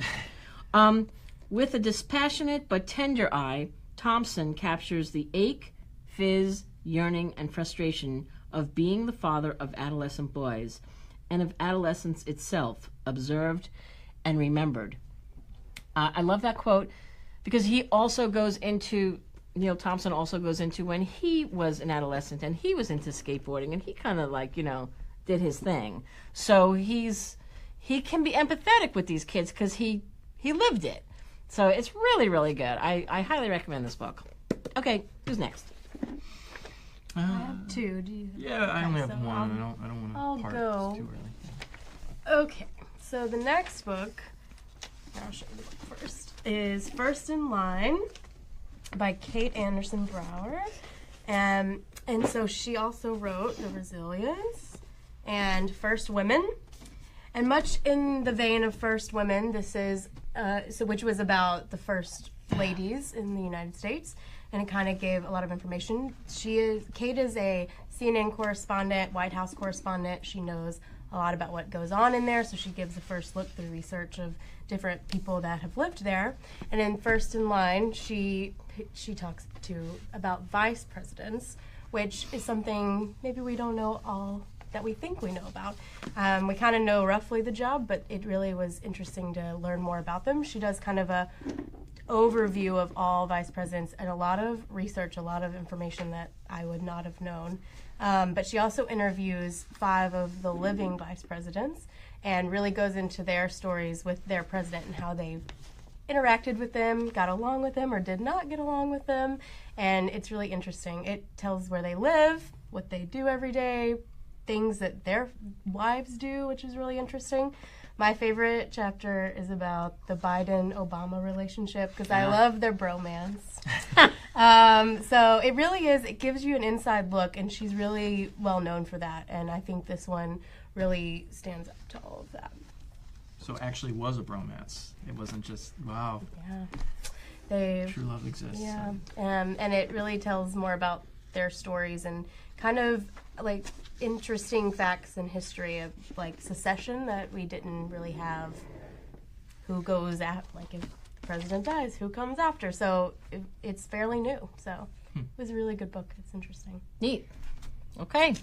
With a dispassionate but tender eye, Thompson captures the ache, fizz, yearning, and frustration of being the father of adolescent boys and of adolescence itself, observed and remembered. I love that quote because he also goes into, Neil Thompson also goes into when he was an adolescent and he was into skateboarding and he kind of like, did his thing. So he can be empathetic with these kids because he lived it. So it's really, really good. I highly recommend this book. Okay, who's next?
I have two. Do you?
Yeah, I only have
so
one. I don't
I'll
want to part.
go.
It's too early.
Okay, so the next book, I'll show you the book first, is First in Line by Kate Anderson Brower. And so she also wrote The Resilience and First Women. And much in the vein of First Women, this is, which was about the first ladies in the United States. And it kind of gave a lot of information. Kate is a CNN correspondent, White House correspondent. She knows a lot about what goes on in there, so she gives a first look through research of different people that have lived there. And in First in Line, she talks about vice presidents, which is something maybe we don't know all that we think we know about. We kind of know roughly the job, but it really was interesting to learn more about them. She does kind of a overview of all vice presidents and a lot of research, a lot of information that I would not have known. But she also interviews 5 of the living vice presidents and really goes into their stories with their president and how they interacted with them, got along with them, or did not get along with them. And it's really interesting. It tells where they live, what they do every day, things that their wives do, which is really interesting. My favorite chapter is about the Biden-Obama relationship because I love their bromance. So it really is, it gives you an inside look, and she's really well known for that. And I think this one really stands up to all of that.
So it actually was a bromance. It wasn't just, wow,
Yeah.
true love exists.
Yeah. And it really tells more about their stories and kind of like interesting facts in history of like secession that we didn't really have. Who goes at, like if the president dies, who comes after? So it's fairly new. So it was a really good book. It's interesting.
Neat. Okay.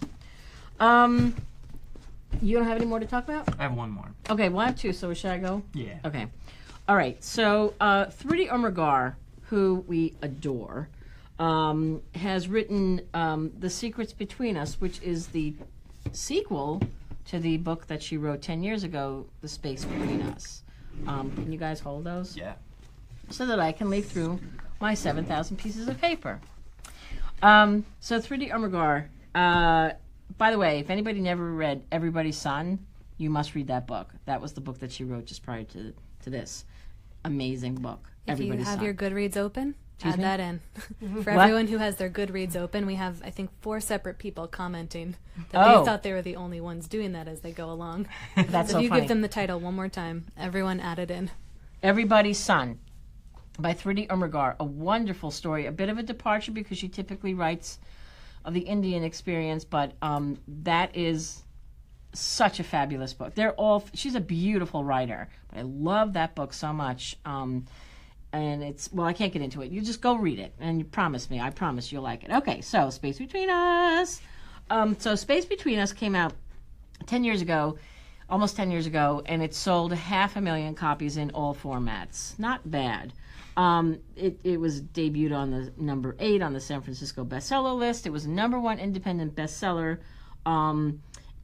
You don't have any more to talk about?
I have one more.
Okay, well I have 2, so should I go?
Yeah.
Okay. All right, so Thrudi Umrigar, who we adore, has written The Secrets Between Us, which is the sequel to the book that she wrote 10 years ago, The Space Between Us. Can you guys hold those?
Yeah.
So that I can leaf through my 7,000 pieces of paper. So Thrudi Umrigar, by the way, if anybody never read Everybody's Son, you must read that book. That was the book that she wrote just prior to this. Amazing book.
If you
Everybody's
have
Son.
your Goodreads open,
Excuse
add
me?
that in. For
What?
everyone who has their Goodreads open, we have, I think, 4 separate people commenting that
Oh.
they thought they were the only ones doing that as they go along.
That's
So
so
if you
funny.
give them the title one more time, everyone add it in.
Everybody's Son by Thrudi Umrigar. A wonderful story. A bit of a departure because she typically writes of the Indian experience, but that is such a fabulous book. She's a beautiful writer, but I love that book so much. And it's, well, I can't get into it. You just go read it, and I promise you'll like it. Okay, so Space Between Us. So Space Between Us came out 10 years ago, almost 10 years ago, and it sold 500,000 copies in all formats. Not bad. It was debuted on the number 8 on the San Francisco bestseller list. It was a number 1 independent bestseller.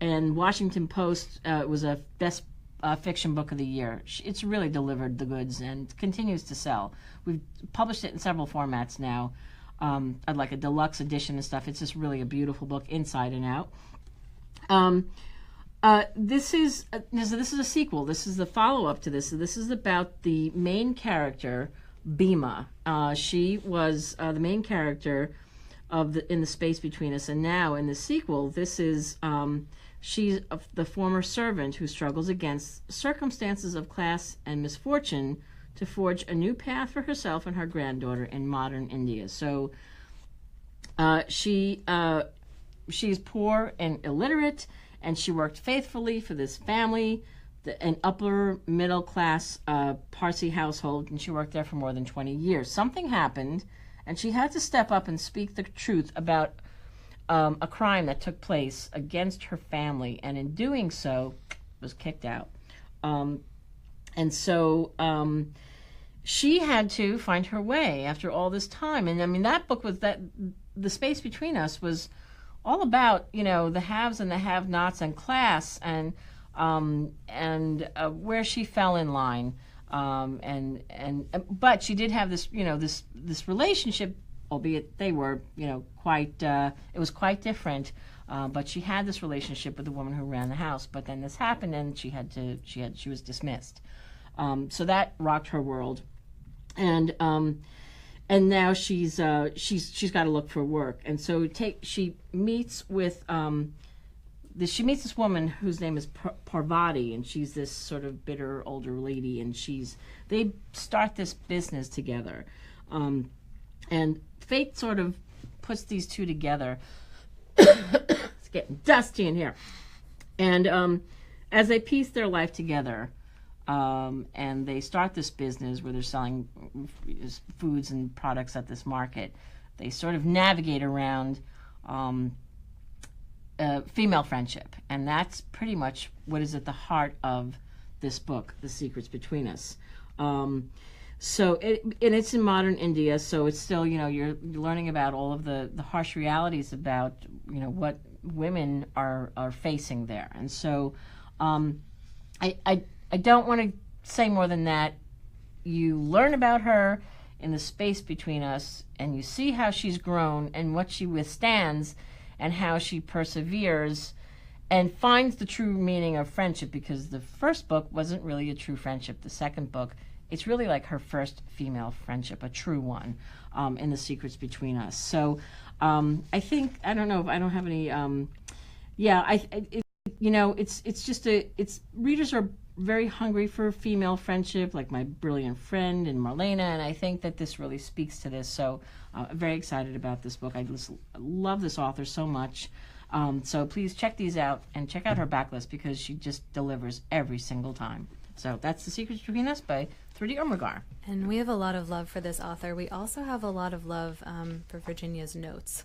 And Washington Post, it was a best fiction book of the year. It's really delivered the goods and continues to sell. We've published it in several formats now. I'd like a deluxe edition and stuff. It's just really a beautiful book inside and out. This is a sequel. This is the follow-up to this. So this is about the main character, Bhima. She was the main character in The Space Between Us, and now in the sequel, this is she's the former servant who struggles against circumstances of class and misfortune to forge a new path for herself and her granddaughter in modern India. So she's poor and illiterate, and she worked faithfully for this family, an upper middle class Parsi household, and she worked there for more than 20 years. Something happened, and she had to step up and speak the truth about a crime that took place against her family, and in doing so, was kicked out. And so she had to find her way after all this time. And I mean, that book was that The Space Between Us was all about, you know, the haves and the have-nots and class and where she fell in line. But she did have this, you know, this relationship, albeit they were, you know, quite, it was quite different. But she had this relationship with the woman who ran the house. But then this happened, and she was dismissed. So that rocked her world, and now she's got to look for work. And so she meets with this woman whose name is Parvati, and she's this sort of bitter older lady, and they start this business together, and fate sort of puts these two together. It's getting dusty in here, and as they piece their life together, and they start this business where they're selling foods and products at this market, they sort of navigate around female friendship, and that's pretty much what is at the heart of this book, The Secrets Between Us. So it's in modern India, so it's still, you know, you're learning about all of the harsh realities about, you know, what women are facing there. And so I don't want to say more than that. You learn about her in The Space Between Us, and you see how she's grown and what she withstands and how she perseveres and finds the true meaning of friendship, because the first book wasn't really a true friendship. The second book, it's really like her first female friendship, a true one, in The Secrets Between Us. So I think, I don't know if I don't have any, you know, it's just readers are very hungry for female friendship, like My Brilliant Friend and Marlena, and I think that this really speaks to this. So I'm very excited about this book. I just love this author so much. So please check these out, and check out her backlist, because she just delivers every single time. So that's The Secrets Between Us by Thrudi Umrigar.
And we have a lot of love for this author. We also have a lot of love for Virginia's notes.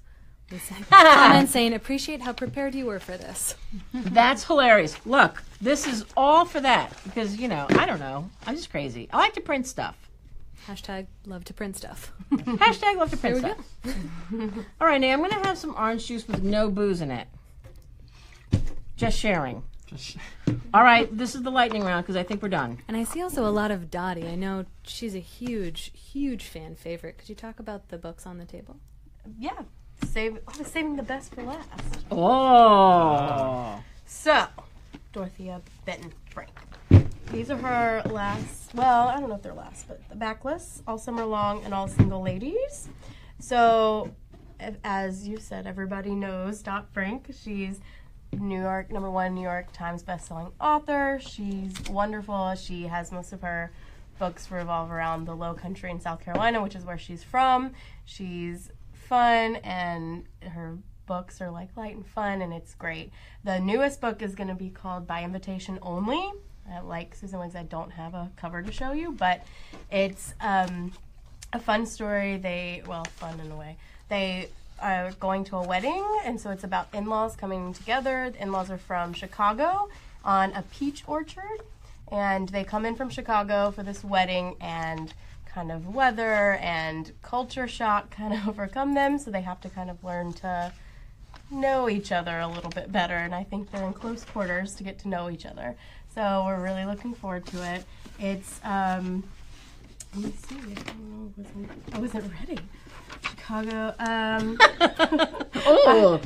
We sent comments saying, appreciate how prepared you were for this.
That's hilarious. Look, this is all for that, because, you know, I don't know. I'm just crazy. I like to print stuff.
Hashtag love to print stuff.
Hashtag love to print
There
stuff. All right, now I'm going to have some orange juice with no booze in it. Just sharing. All right, this is the lightning round, because I think we're done.
And I see also a lot of Dottie. I know she's a huge, huge fan favorite. Could you talk about the books on the table?
Yeah. I was saving the best for last.
Oh.
So, Dorothea Benton Frank. These are her last, well, I don't know if they're last, but the backlists, All Summer Long and All Single Ladies. So, as you said, everybody knows Dot Frank. She's #1 New York Times bestselling author. She's wonderful. She has most of her books revolve around the Low Country in South Carolina, which is where she's from. She's fun, and her books are like light and fun, and it's great. The newest book is going to be called By Invitation Only. Like Susan Wiggs, I don't have a cover to show you, but it's a fun story. Fun in a way. They are going to a wedding, and so it's about in-laws coming together. The in-laws are from Chicago on a peach orchard, and they come in from Chicago for this wedding, and kind of weather and culture shock kind of overcome them, so they have to kind of learn to know each other a little bit better, and I think they're in close quarters to get to know each other. So we're really looking forward to it. It's, let me see, I wasn't ready. Chicago,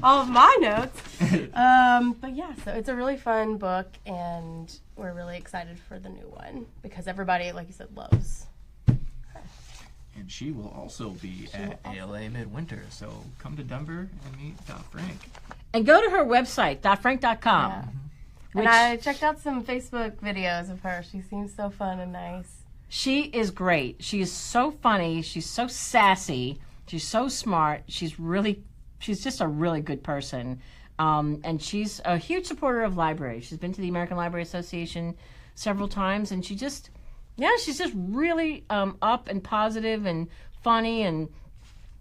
all of my notes. But yeah, so it's a really fun book, and we're really excited for the new one, because everybody, like you said, loves.
And she will also be at ALA Midwinter, so come to Denver and meet Dot Frank.
And go to her website, dotfrank.com.
Yeah. And I checked out some Facebook videos of her. She seems so fun and nice.
She is great. She is so funny. She's so sassy. She's so smart. She's just a really good person. And she's a huge supporter of libraries. She's been to the American Library Association several times, and she's just really up and positive and funny, and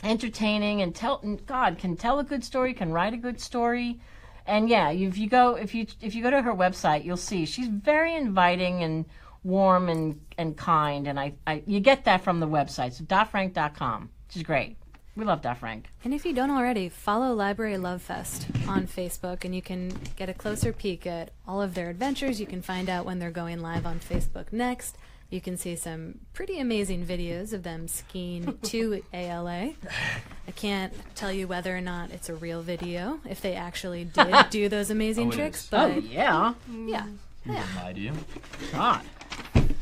entertaining, and can tell a good story, can write a good story. And yeah, if you go to her website, you'll see she's very inviting and warm and kind, and I you get that from the website. So dotfrank.com. She's great. We love Dot Frank.
And if you don't already, follow Library Love Fest on Facebook, and you can get a closer peek at all of their adventures. You can find out when they're going live on Facebook next. You can see some pretty amazing videos of them skiing to ALA. I can't tell you whether or not it's a real video, if they actually did do those amazing tricks. But
Yeah.
yeah.
He wouldn't lie to you.
God.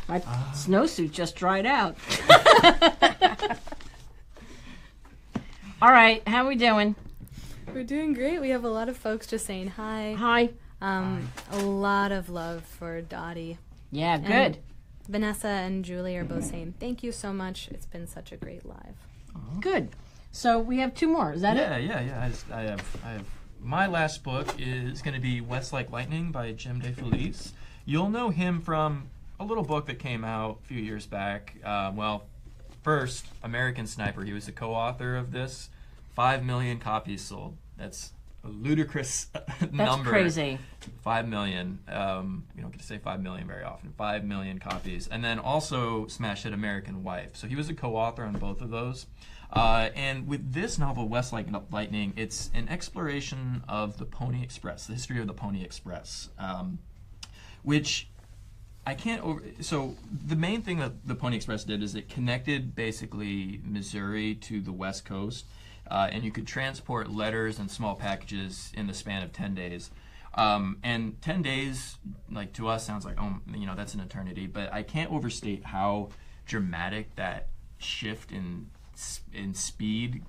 My snowsuit just dried out. All right, how we doing?
We're doing great. We have a lot of folks just saying hi.
Hi.
A lot of love for Dottie.
Yeah, good.
And Vanessa and Julie are both saying thank you so much. It's been such a great live.
Good. So we have 2 more. Is that it?
Yeah. I have. My last book is going to be Westlake Lightning by Jim DeFelice. You'll know him from a little book that came out a few years back. First, American Sniper. He was the co-author of this. 5 million copies sold. That's a ludicrous number.
That's crazy.
5 million. You don't get to say 5 million very often. 5 million copies. And then also smash hit American Wife. So he was a co-author on both of those. And with this novel, Westlake Lightning, it's an exploration of the Pony Express, the history of the Pony Express, which I can't so the main thing that the Pony Express did is it connected basically Missouri to the West Coast, and you could transport letters and small packages in the span of 10 days. And 10 days, like to us, sounds like, oh, that's an eternity, but I can't overstate how dramatic that shift in speed,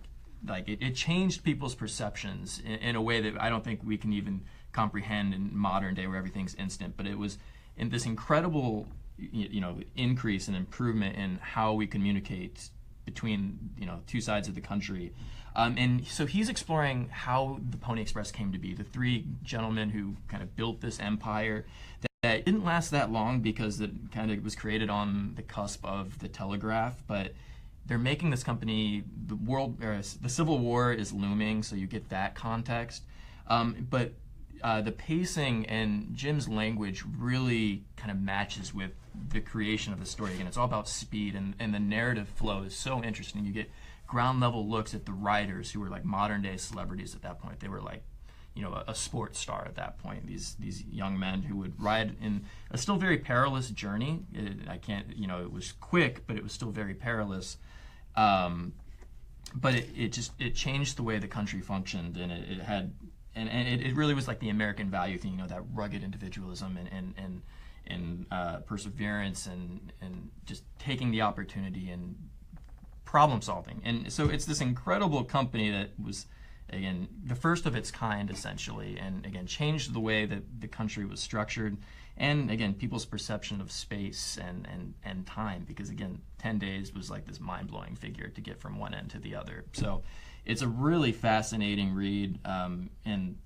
like it changed people's perceptions in a way that I don't think we can even comprehend in modern day where everything's instant. But it was in this incredible increase and improvement in how we communicate between 2 sides of the country. And so he's exploring how the Pony Express came to be, the 3 gentlemen who kind of built this empire that didn't last that long because it kind of was created on the cusp of the telegraph, but they're making this company, the Civil War is looming, so you get that context. But the pacing and Jim's language really kind of matches with the creation of the story. Again, it's all about speed, and the narrative flow is so interesting. You get ground level looks at the riders who were like modern day celebrities at that point. They were like, a sports star at that point. These young men who would ride in a still very perilous journey. It was quick, but it was still very perilous. But it changed the way the country functioned, and it had, and it really was like the American value thing, that rugged individualism and perseverance and just taking the opportunity and problem solving. And so it's this incredible company that was, again, the first of its kind essentially, and again changed the way that the country was structured, and again people's perception of space and time, because again 10 days was like this mind-blowing figure to get from one end to the other. So it's a really fascinating read, and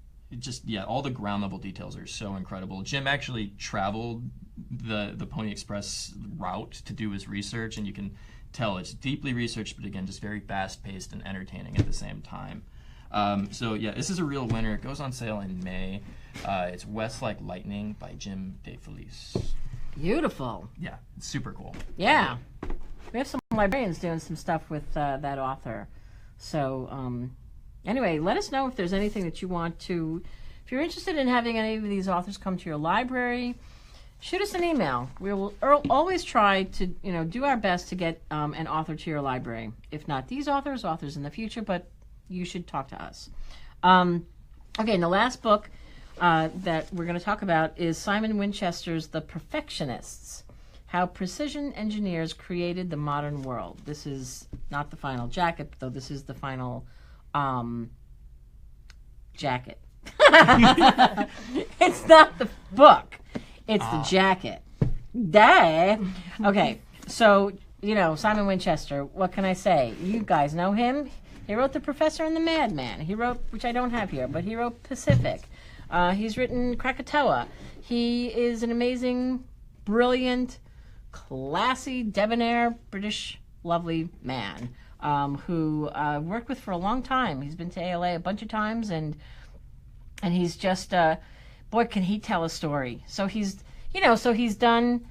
all the ground level details are so incredible. Jim actually traveled the Pony Express route to do his research, and you can tell it's deeply researched, but again just very fast-paced and entertaining at the same time. This is a real winner. It goes on sale in May. It's Westlake Lightning by Jim DeFelice.
Beautiful.
Yeah, it's super cool.
Yeah. We have some librarians doing some stuff with that author. So anyway, let us know if there's anything that you want to, if you're interested in having any of these authors come to your library, shoot us an email. We will always try to do our best to get an author to your library. If not these authors in the future, but you should talk to us. Okay, and the last book that we're going to talk about is Simon Winchester's The Perfectionists, How Precision Engineers Created the Modern World. This is not the final jacket, though this is the final jacket. It's not the book. It's the jacket. Duh. Okay, so, Simon Winchester, what can I say? You guys know him. He wrote The Professor and the Madman. He wrote, which I don't have here, but he wrote Pacific. He's written Krakatoa. He is an amazing, brilliant, classy, debonair, British, lovely man. who worked with for a long time. He's been to ALA a bunch of times, and he's just boy, can he tell a story. So he's done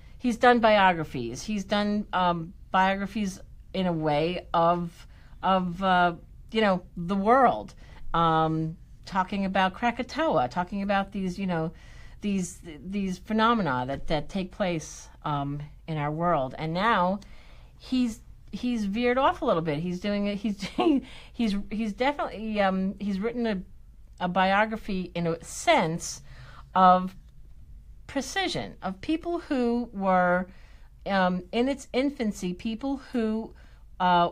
biographies. He's done biographies in a way of the world, talking about Krakatoa, talking about these these phenomena that take place in our world. And now he's veered off a little bit. He's doing it. He's definitely he's written a biography in a sense of precision, of people who were in its infancy, people who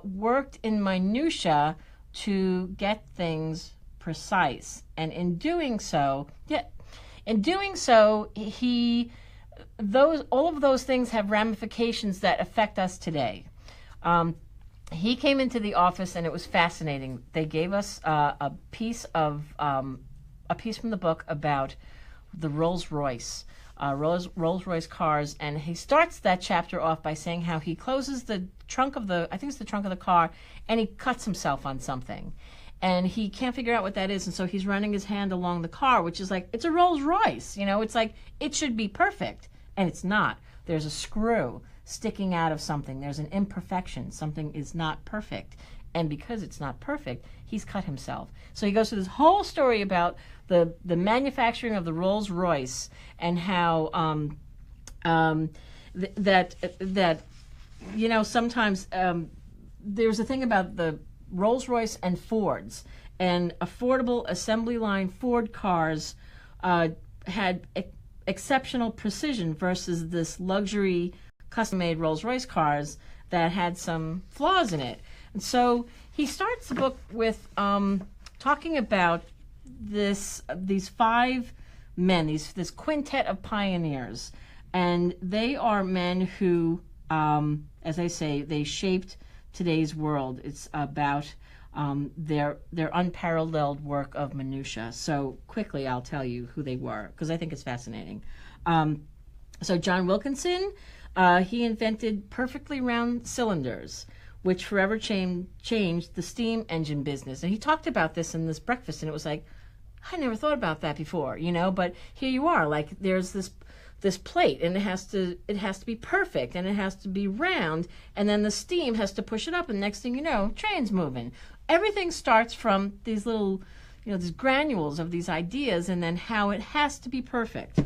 worked in minutia to get things precise, and in doing so, all of those things have ramifications that affect us today. He came into the office, and it was fascinating. They gave us a piece from the book about the Rolls-Royce cars, and he starts that chapter off by saying how he closes the trunk of the car, and he cuts himself on something, and he can't figure out what that is, and so he's running his hand along the car, which is like, it's a Rolls-Royce, it's like it should be perfect, and it's not. There's a screw sticking out of something. There's an imperfection. Something is not perfect, and because it's not perfect, he's cut himself. So he goes through this whole story about the manufacturing of the Rolls-Royce, and how sometimes there's a thing about the Rolls-Royce and Fords, and affordable assembly line Ford cars had exceptional precision versus this luxury custom-made Rolls-Royce cars that had some flaws in it. And so he starts the book with talking about these five men, this quintet of pioneers, and they are men who, as I say, they shaped today's world. It's about their unparalleled work of minutia. So quickly, I'll tell you who they were, because I think it's fascinating. So John Wilkinson, he invented perfectly round cylinders, which forever changed the steam engine business. And he talked about this in this breakfast, and it was like, I never thought about that before, but here you are, like there's this plate, and it has to be perfect, and it has to be round, and then the steam has to push it up, and next thing you know, train's moving. Everything starts from these little, these granules of these ideas, and then how it has to be perfect.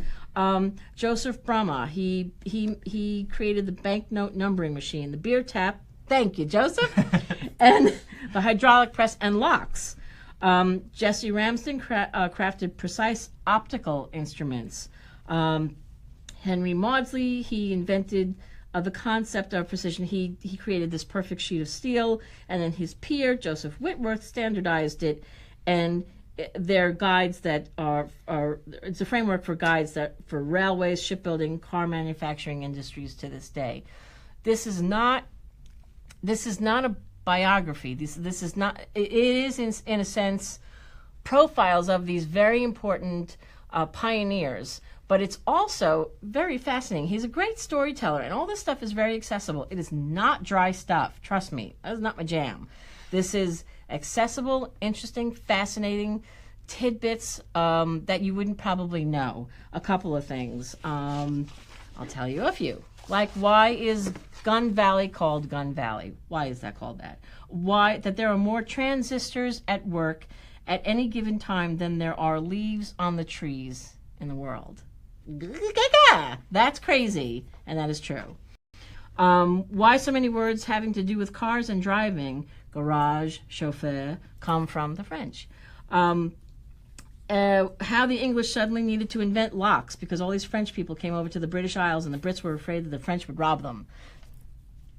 Joseph Brahma, he created the banknote numbering machine, the beer tap, thank you, Joseph, and the hydraulic press and locks. Jesse Ramsden crafted precise optical instruments. Henry Maudsley, he invented the concept of precision. He created this perfect sheet of steel, and then his peer, Joseph Whitworth, standardized it, and they're guides that are it's a framework for guides for railways, shipbuilding, car manufacturing industries to this day. This is not a biography. This is not. It is in a sense profiles of these very important pioneers, but it's also very fascinating. He's a great storyteller, and all this stuff is very accessible. It is not dry stuff. Trust me, that is not my jam. This is accessible, interesting, fascinating tidbits that you wouldn't probably know. A couple of things. I'll tell you a few. Like, why is Gun Valley called Gun Valley? Why is that called that? Why that there are more transistors at work at any given time than there are leaves on the trees in the world. That's crazy, and that is true. Why so many words having to do with cars and driving, garage, chauffeur, come from the French. How the English suddenly needed to invent locks because all these French people came over to the British Isles and the Brits were afraid that the French would rob them.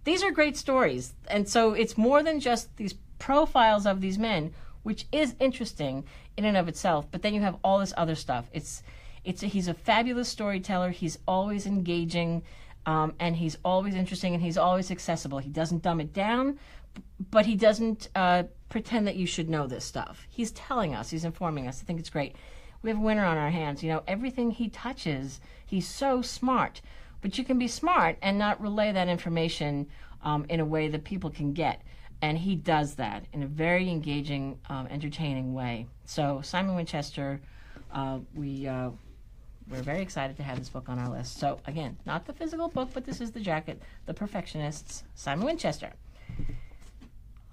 These are great stories. And so it's more than just these profiles of these men, which is interesting in and of itself, but then you have all this other stuff. He's a fabulous storyteller. He's always engaging, and he's always interesting, and he's always accessible. He doesn't dumb it down, but he doesn't pretend that you should know this stuff. He's telling us, he's informing us. I think it's great. We have a winner on our hands. Everything he touches, he's so smart. But you can be smart and not relay that information in a way that people can get. And he does that in a very engaging, entertaining way. So Simon Winchester, we're very excited to have this book on our list. So again, not the physical book, but this is the jacket, The Perfectionists, Simon Winchester.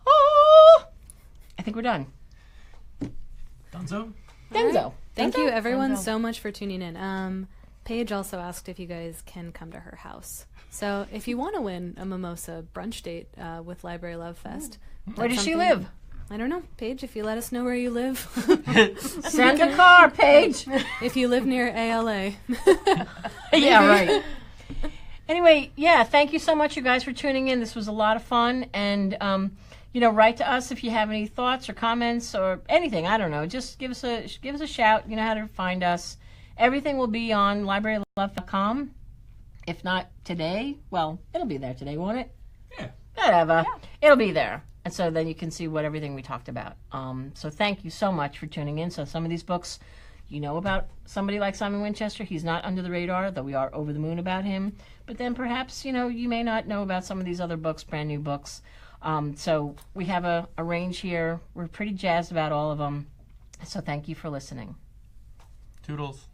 Oh, I think we're done.
Dunzo?
Denzo.
Thank
Denzo?
you, everyone,
Denzo.
so much for tuning in. Paige also asked if you guys can come to her house. So if you want to win a mimosa brunch date with Library Love Fest.
Where does she
something-
live?
I don't know. Paige, if you let us know where you live.
Send a car, Paige.
If you live near ALA.
Yeah, right. Anyway, yeah, thank you so much, you guys, for tuning in. This was a lot of fun. And, write to us if you have any thoughts or comments or anything. I don't know. Just give us a shout. You know how to find us. Everything will be on librarylove.com. If not today, well, it'll be there today, won't it?
Yeah.
Whatever. Yeah. It'll be there. And so then you can see everything we talked about. So thank you so much for tuning in. So some of these books, you know about somebody like Simon Winchester. He's not under the radar, though we are over the moon about him. But then perhaps, you may not know about some of these other books, brand new books. So we have a range here. We're pretty jazzed about all of them. So thank you for listening.
Toodles.